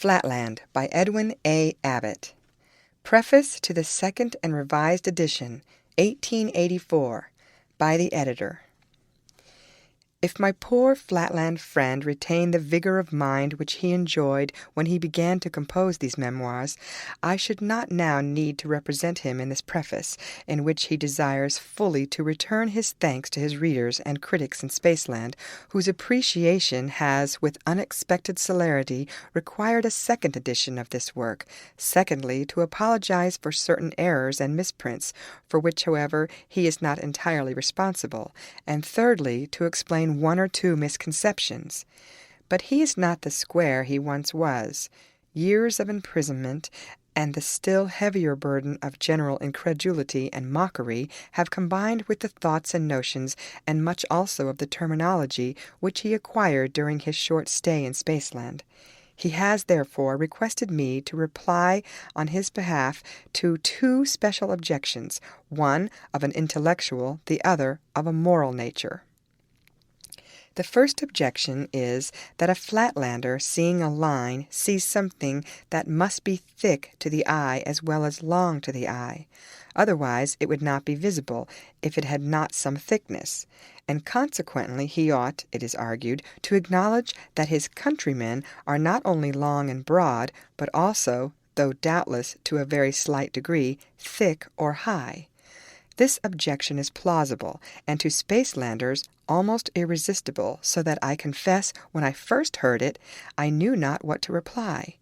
Flatland by Edwin A. Abbott. Preface to the second and revised edition, 1884, by the editor. If my poor Flatland friend retained the vigor of mind which he enjoyed when he began to compose these memoirs, I should not now need to represent him in this preface, in which he desires fully to return his thanks to his readers and critics in Spaceland, whose appreciation has, with unexpected celerity, required a second edition of this work, secondly, to apologize for certain errors and misprints, for which, however, he is not entirely responsible, and thirdly, to explain one or two misconceptions. But he is not the square he once was. Years of imprisonment and the still heavier burden of general incredulity and mockery have combined with the thoughts and notions, and much also of the terminology, which he acquired during his short stay in Spaceland. He has, therefore, requested me to reply on his behalf to two special objections, one of an intellectual, the other of a moral nature. The first objection is that a Flatlander, seeing a line, sees something that must be thick to the eye as well as long to the eye. Otherwise it would not be visible if it had not some thickness, and consequently he ought, it is argued, to acknowledge that his countrymen are not only long and broad, but also, though doubtless to a very slight degree, thick or high. This objection is plausible, and to Spacelanders almost irresistible, so that I confess when I first heard it, I knew not what to reply.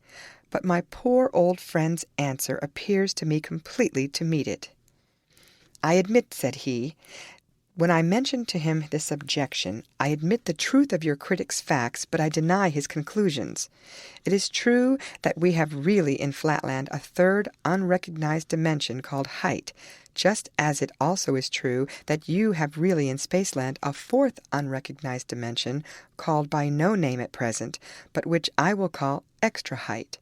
But my poor old friend's answer appears to me completely to meet it. "I admit," said he, when I mentioned to him this objection, "I admit the truth of your critic's facts, but I deny his conclusions. It is true that we have really in Flatland a third unrecognized dimension called height, just as it also is true that you have really in Spaceland a fourth unrecognized dimension called by no name at present, but which I will call extra height.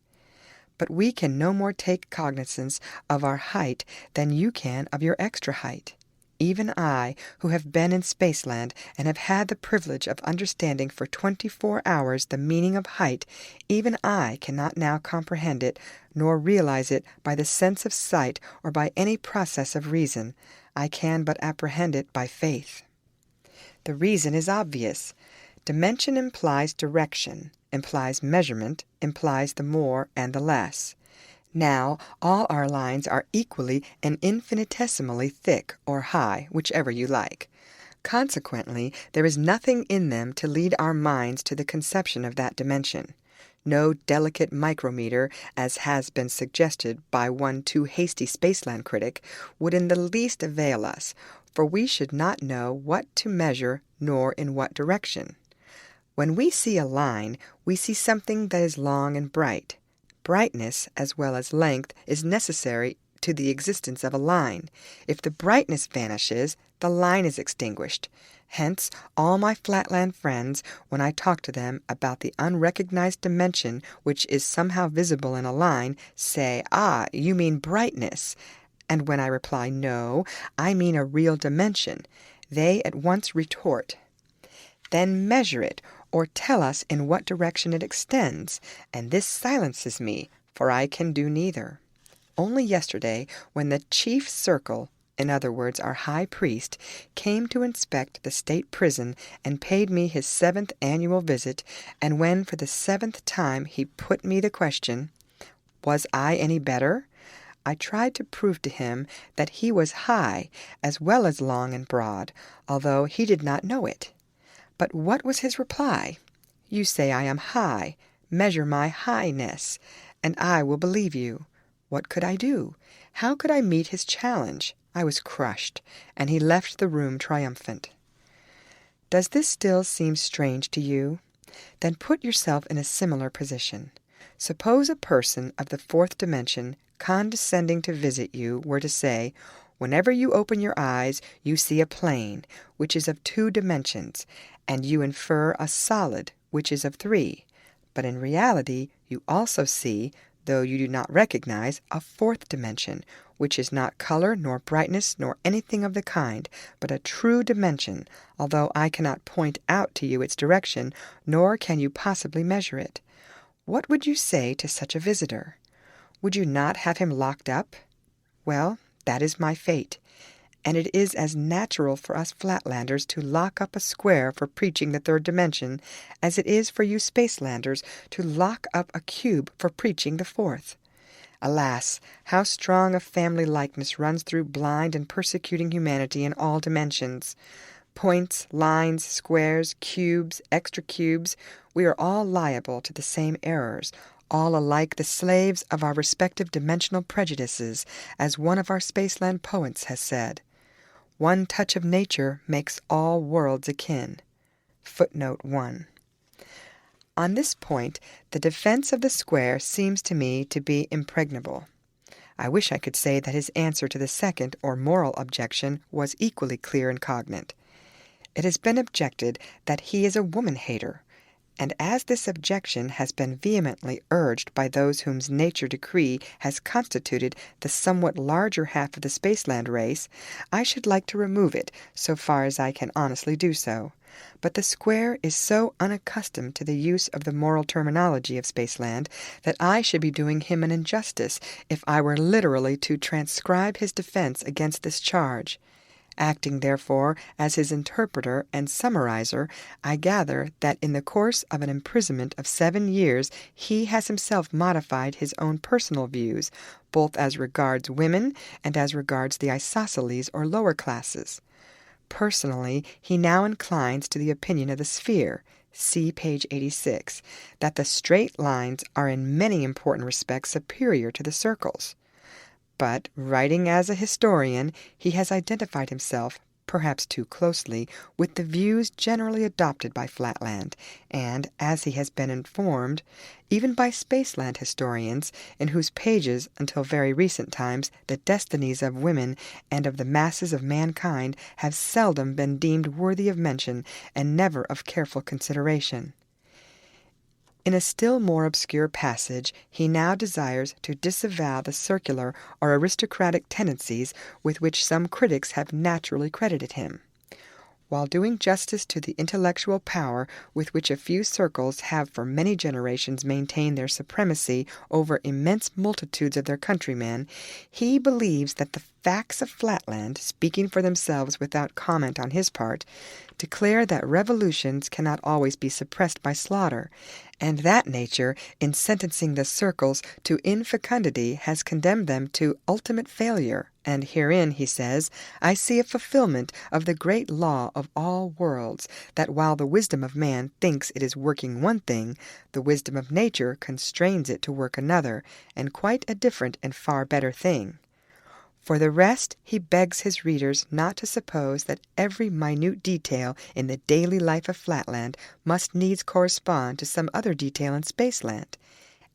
But we can no more take cognizance of our height than you can of your extra height. Even I, who have been in Spaceland and have had the privilege of understanding for 24 hours the meaning of height, even I cannot now comprehend it, nor realize it by the sense of sight or by any process of reason. I can but apprehend it by faith. The reason is obvious. Dimension implies direction, implies measurement, implies the more and the less. Now, all our lines are equally and infinitesimally thick or high, whichever you like. Consequently, there is nothing in them to lead our minds to the conception of that dimension. No delicate micrometer, as has been suggested by one too hasty Spaceland critic, would in the least avail us, for we should not know what to measure nor in what direction. When we see a line, we see something that is long and bright. Brightness, as well as length, is necessary to the existence of a line. If the brightness vanishes, the line is extinguished. Hence, all my Flatland friends, when I talk to them about the unrecognized dimension which is somehow visible in a line, say, "Ah, you mean brightness." And when I reply, "No, I mean a real dimension," they at once retort, "Then measure it, or tell us in what direction it extends," and this silences me, for I can do neither. Only yesterday, when the chief circle, in other words our high priest, came to inspect the state prison and paid me his 7th annual visit, and when for the 7th time he put me the question, was I any better? I tried to prove to him that he was high as well as long and broad, although he did not know it. But what was his reply? "You say I am high. Measure my highness, and I will believe you." What could I do? How could I meet his challenge? I was crushed, and he left the room triumphant. Does this still seem strange to you? Then put yourself in a similar position. Suppose a person of the fourth dimension, condescending to visit you, were to say, "Whenever you open your eyes, you see a plane, which is of 2 dimensions, and you infer a solid, which is of 3. But in reality, you also see, though you do not recognize, a 4th dimension, which is not color nor brightness nor anything of the kind, but a true dimension, although I cannot point out to you its direction, nor can you possibly measure it. What would you say to such a visitor? Would you not have him locked up? Well, that is my fate, and it is as natural for us Flatlanders to lock up a square for preaching the third dimension as it is for you Spacelanders to lock up a cube for preaching the fourth. Alas, how strong a family likeness runs through blind and persecuting humanity in all dimensions. Points, lines, squares, cubes, extra cubes, we are all liable to the same errors, all alike the slaves of our respective dimensional prejudices, as one of our Spaceland poets has said. One touch of nature makes all worlds akin. Footnote 1. On this point, the defense of the square seems to me to be impregnable. I wish I could say that his answer to the second or moral objection was equally clear and cognate. It has been objected that he is a woman-hater, and as this objection has been vehemently urged by those whom nature decree has constituted the somewhat larger half of the Spaceland race, I should like to remove it so far as I can honestly do so. But the square is so unaccustomed to the use of the moral terminology of Spaceland that I should be doing him an injustice if I were literally to transcribe his defense against this charge. Acting, therefore, as his interpreter and summarizer, I gather that in the course of an imprisonment of 7 years he has himself modified his own personal views, both as regards women and as regards the isosceles or lower classes. Personally, he now inclines to the opinion of the sphere, see page 86, that the straight lines are in many important respects superior to the circles. But, writing as a historian, he has identified himself, perhaps too closely, with the views generally adopted by Flatland, and, as he has been informed, even by Spaceland historians, in whose pages, until very recent times, the destinies of women and of the masses of mankind have seldom been deemed worthy of mention and never of careful consideration. In a still more obscure passage, he now desires to disavow the circular or aristocratic tendencies with which some critics have naturally credited him. While doing justice to the intellectual power with which a few circles have for many generations maintained their supremacy over immense multitudes of their countrymen, he believes that the facts of Flatland, speaking for themselves without comment on his part, declare that revolutions cannot always be suppressed by slaughter, and that nature, in sentencing the circles to infecundity, has condemned them to ultimate failure. And herein, he says, I see a fulfillment of the great law of all worlds, that while the wisdom of man thinks it is working one thing, the wisdom of nature constrains it to work another, and quite a different and far better thing. For the rest, he begs his readers not to suppose that every minute detail in the daily life of Flatland must needs correspond to some other detail in Spaceland,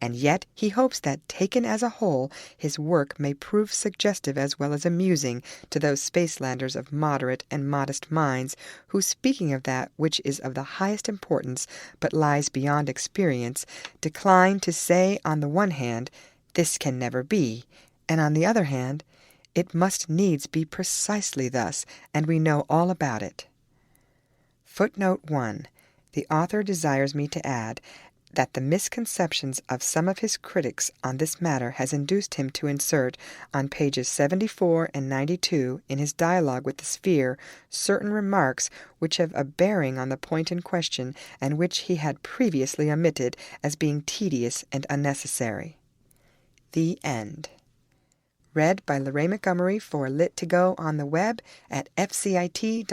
and yet he hopes that, taken as a whole, his work may prove suggestive as well as amusing to those Spacelanders of moderate and modest minds who, speaking of that which is of the highest importance but lies beyond experience, decline to say on the one hand, "This can never be," and on the other hand, "It must needs be precisely thus, and we know all about it." Footnote 1. The author desires me to add that the misconceptions of some of his critics on this matter has induced him to insert on pages 74 and 92 in his dialogue with the sphere certain remarks which have a bearing on the point in question and which he had previously omitted as being tedious and unnecessary. The End. Read by Lorraine Montgomery for Lit2Go on the web at fcit.usf.edu.